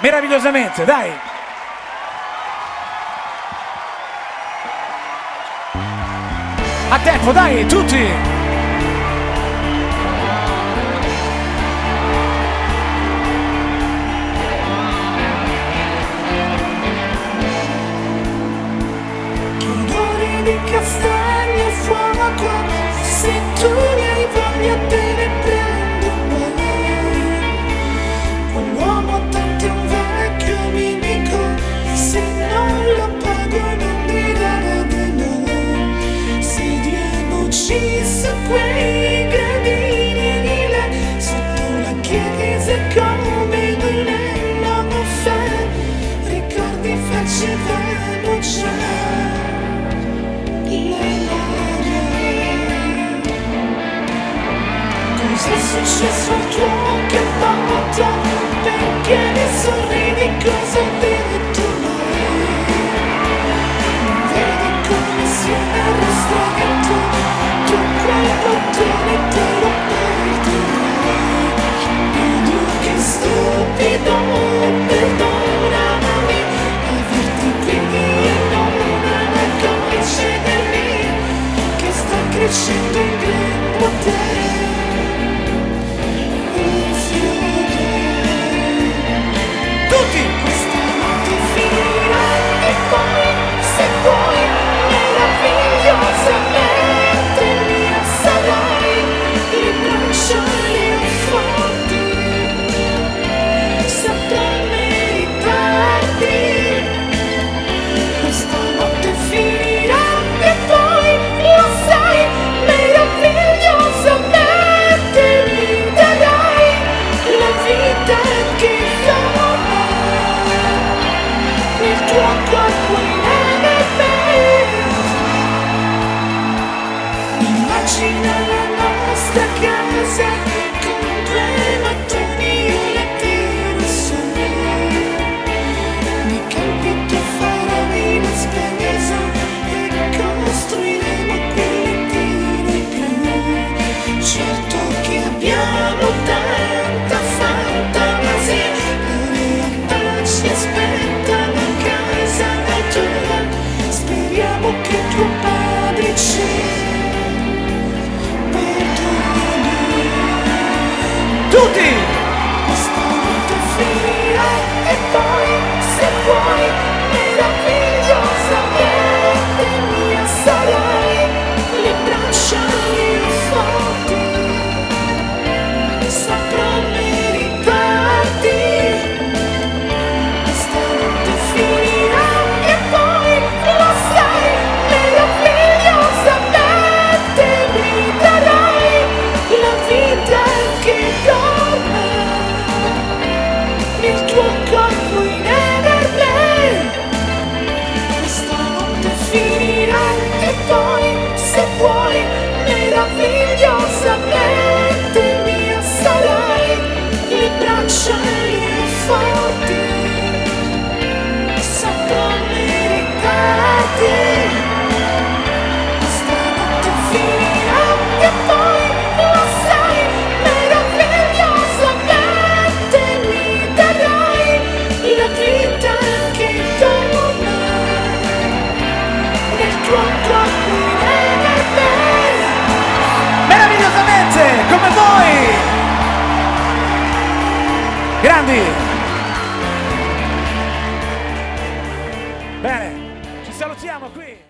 meravigliosamente, dai. A tempo, dai, tutti. Odori di castagni e fuoco, se tu ne hai voglia te ne prendo me. Quell'uomo tanto è un vecchio nemico, se non lo pago non mi darà di me. Sediamoci su quei gradini di là, sotto la chiesa come volevamo fare, ricordi facevamo già. Cos'è successo al tuo cappotto? Perché ne sorridi? Cosa hai detto mai? Vedi come si arresta gatto, tu quel bottone te lo perderai. Dio che stupido, perdonami, averti qui e non concedermi che sta crescendo in grembo te. Immagina la nostra casa con due mattoni e la tiro su me. Di campi tu farai la spesa e costruiremo quelle tire più. Certo che abbiamo tanta fantasia, la realtà ci aspetta da casa tua. Speriamo che tuo padre ci tutti! Questa notte finirà e poi, se vuoi, meravigliosamente mia sarai. Le braccia mie forti saprò meritarti. Questa notte finirà e poi, lo sai, meravigliosamente mi darai la vita che il tuo corpo inerbile. Questa notte finirà e poi, se vuoi, meravigliosamente mia sarai. Le braccia mie forti saprò meritarti. Questa notte finirà e poi, lo sai, meravigliosamente mi darai la vita che dona nel tuo corpo inerbile. Meravigliosamente, come voi! Grandi! Bene, ci salutiamo qui!